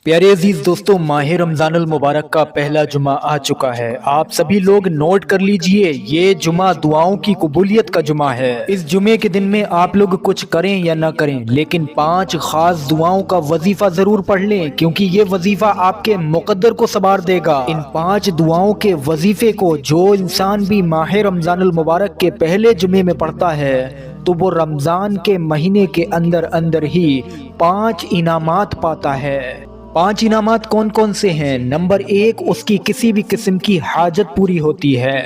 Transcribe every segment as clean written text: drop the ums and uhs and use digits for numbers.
پیارے عزیز دوستوں، ماہ رمضان المبارک کا پہلا جمعہ آ چکا ہے۔ آپ سبھی لوگ نوٹ کر لیجئے، یہ جمعہ دعاؤں کی قبولیت کا جمعہ ہے۔ اس جمعے کے دن میں آپ لوگ کچھ کریں یا نہ کریں، لیکن 5 خاص دعاؤں کا وظیفہ ضرور پڑھ لیں، کیونکہ یہ وظیفہ آپ کے مقدر کو سنوار دے گا۔ ان 5 دعاؤں کے وظیفے کو جو انسان بھی ماہ رمضان المبارک کے پہلے جمعے میں پڑھتا ہے تو وہ رمضان کے مہینے کے اندر ہی 5 انعامات پاتا ہے۔ 5 انعامات کون کون سے ہیں؟ نمبر 1، اس کی کسی بھی قسم کی حاجت پوری ہوتی ہے۔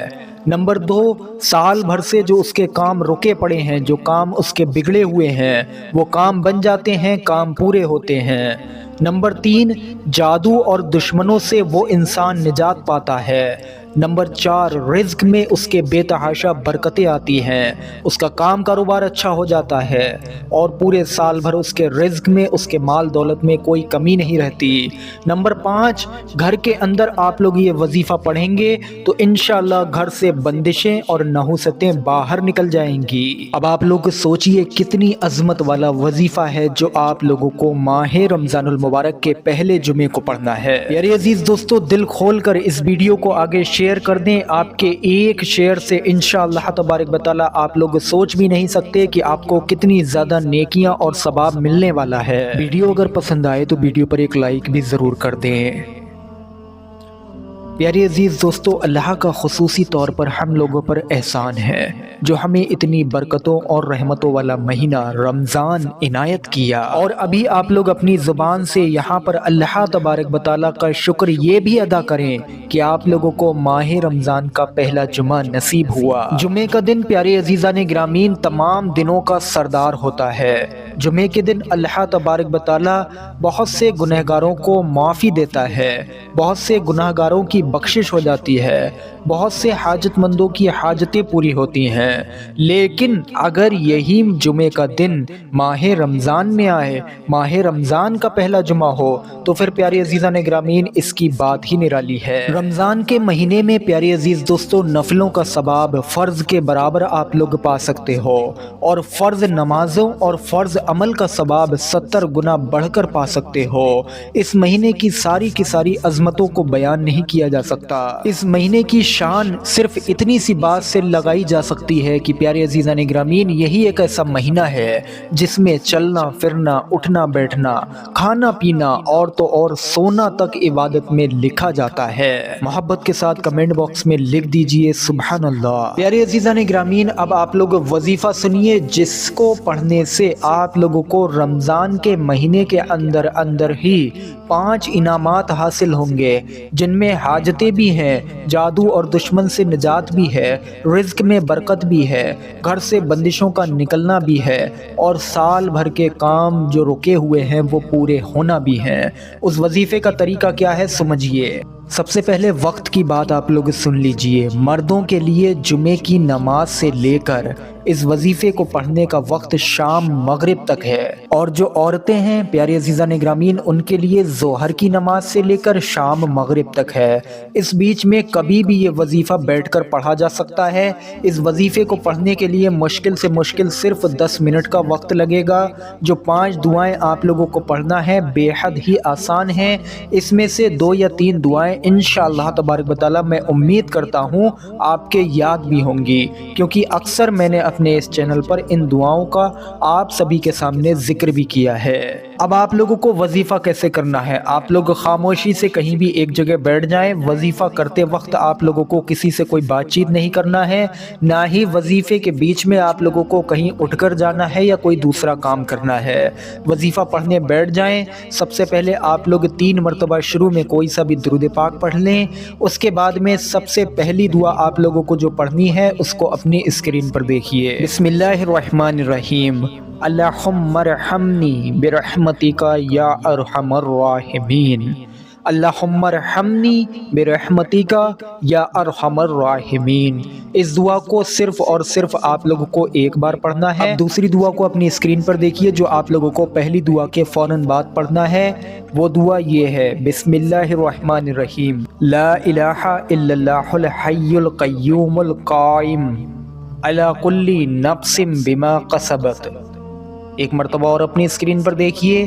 نمبر 2، سال بھر سے جو اس کے کام رکے پڑے ہیں، جو کام اس کے بگڑے ہوئے ہیں، وہ کام بن جاتے ہیں، کام پورے ہوتے ہیں۔ نمبر 3، جادو اور دشمنوں سے وہ انسان نجات پاتا ہے۔ نمبر 4، رزق میں اس کے بے تحاشا برکتیں آتی ہیں، اس کا کام کاروبار اچھا ہو جاتا ہے اور پورے سال بھر اس کے رزق میں، اس کے مال دولت میں کوئی کمی نہیں رہتی۔ نمبر 5، گھر کے اندر آپ لوگ یہ وظیفہ پڑھیں گے تو انشاءاللہ گھر سے بندشیں اور نحوستیں باہر نکل جائیں گی۔ اب آپ لوگ سوچئے کتنی عظمت والا وظیفہ ہے جو آپ لوگوں کو ماہ رمضان المبارک کے پہلے جمعے کو پڑھنا ہے۔ میرے عزیز دوستو، دل کھول کر اس ویڈیو کو آگے شیئر کر دیں۔ آپ کے ایک شیئر سے انشاءاللہ تبارک و تعالی آپ لوگ سوچ بھی نہیں سکتے کہ آپ کو کتنی زیادہ نیکیاں اور ثواب ملنے والا ہے۔ ویڈیو اگر پسند آئے تو ویڈیو پر ایک لائک بھی ضرور کر دیں۔ پیارے عزیز دوستو، اللہ کا خصوصی طور پر ہم لوگوں پر احسان ہے جو ہمیں اتنی برکتوں اور رحمتوں والا مہینہ رمضان عنایت کیا، اور ابھی آپ لوگ اپنی زبان سے یہاں پر اللہ تبارک و تعالیٰ کا شکر یہ بھی ادا کریں کہ آپ لوگوں کو ماہ رمضان کا پہلا جمعہ نصیب ہوا۔ جمعے کا دن پیارے عزیزان گرامی تمام دنوں کا سردار ہوتا ہے۔ جمعے کے دن اللہ تبارک و تعالیٰ بہت سے گنہگاروں کو معافی دیتا ہے، بہت سے گنہگاروں کی بخشش ہو جاتی ہے، بہت سے حاجت مندوں کی حاجتیں پوری ہوتی ہیں۔ لیکن اگر یہی جمعے کا دن ماہ رمضان میں آئے، ماہ رمضان کا پہلا جمعہ ہو، تو پھر پیارے عزیزان گرامی اس کی بات ہی نرالی ہے۔ رمضان کے مہینے میں پیارے عزیز دوستو نفلوں کا ثواب فرض کے برابر آپ لوگ پا سکتے ہو، اور فرض نمازوں اور فرض عمل کا ثواب 70 گنا بڑھ کر پا سکتے ہو۔ اس مہینے کی ساری عظمتوں کو بیان نہیں کیا جا سکتا۔ اس مہینے کی شان صرف اتنی سی بات سے لگائی جا سکتی ہے کہ پیارے عزیزان گرامین یہی ایک ایسا مہینہ ہے جس میں چلنا پھرنا، اٹھنا بیٹھنا، کھانا پینا اور تو اور سونا تک عبادت میں لکھا جاتا ہے۔ محبت کے ساتھ کمنٹ باکس میں لکھ دیجئے سبحان اللہ۔ پیارے عزیزان گرامین اب آپ لوگ وظیفہ سنیے جس کو پڑھنے سے آپ لوگوں کو رمضان کے مہینے کے اندر ہی 5 انعامات حاصل ہوں گے، جن میں حاجتیں بھی ہیں، جادو اور دشمن سے نجات بھی ہے، رزق میں برکت بھی ہے، گھر سے بندشوں کا نکلنا بھی ہے، اور سال بھر کے کام جو رکے ہوئے ہیں وہ پورے ہونا بھی ہیں۔ اس وظیفے کا طریقہ کیا ہے سمجھیے۔ سب سے پہلے وقت کی بات آپ لوگ سن لیجئے۔ مردوں کے لیے جمعے کی نماز سے لے کر اس وظیفے کو پڑھنے کا وقت شام مغرب تک ہے، اور جو عورتیں ہیں پیارے عزیزان گرامین ان کے لیے ظہر کی نماز سے لے کر شام مغرب تک ہے۔ اس بیچ میں کبھی بھی یہ وظیفہ بیٹھ کر پڑھا جا سکتا ہے۔ اس وظیفے کو پڑھنے کے لیے مشکل سے مشکل صرف 10 منٹ کا وقت لگے گا۔ جو 5 دعائیں آپ لوگوں کو پڑھنا ہے بے حد ہی آسان ہیں۔ اس میں سے 2 یا 3 دعائیں انشاءاللہ تبارک و تعالی میں امید کرتا ہوں آپ کے یاد بھی ہوں گی، کیونکہ اکثر میں نے اپنے اس چینل پر ان دعاؤں کا آپ سبھی کے سامنے ذکر بھی کیا ہے۔ اب آپ لوگوں کو وظیفہ کیسے کرنا ہے؟ آپ لوگ خاموشی سے کہیں بھی ایک جگہ بیٹھ جائیں۔ وظیفہ کرتے وقت آپ لوگوں کو کسی سے کوئی بات چیت نہیں کرنا ہے، نہ ہی وظیفے کے بیچ میں آپ لوگوں کو کہیں اٹھ کر جانا ہے یا کوئی دوسرا کام کرنا ہے۔ وظیفہ پڑھنے بیٹھ جائیں۔ سب سے پہلے آپ لوگ 3 مرتبہ شروع میں کوئی سا بھی درود پاک پڑھ لیں۔ اس کے بعد میں سب سے پہلی دعا آپ لوگوں کو جو پڑھنی ہے اس کو اپنی اسکرین پر دیکھیے۔ بسم اللہ الرحمن الرحیم۔ اللہم ارحمنی برحمتک یا ارحم الراحمین۔ اللہم ارحمنی برحمتک یا ارحم الراحمین۔ اس دعا کو صرف اور صرف آپ لوگوں کو ایک بار پڑھنا ہے۔ اب دوسری دعا کو اپنی اسکرین پر دیکھیے جو آپ لوگوں کو پہلی دعا کے فوراً بعد پڑھنا ہے۔ وہ دعا یہ ہے، بسم اللہ الرحمن الرحیم، لا الہ الا اللہ الحی القیوم القائم علی کل نفس بما کسبت۔ ایک مرتبہ اور اپنی اسکرین پر دیکھیے،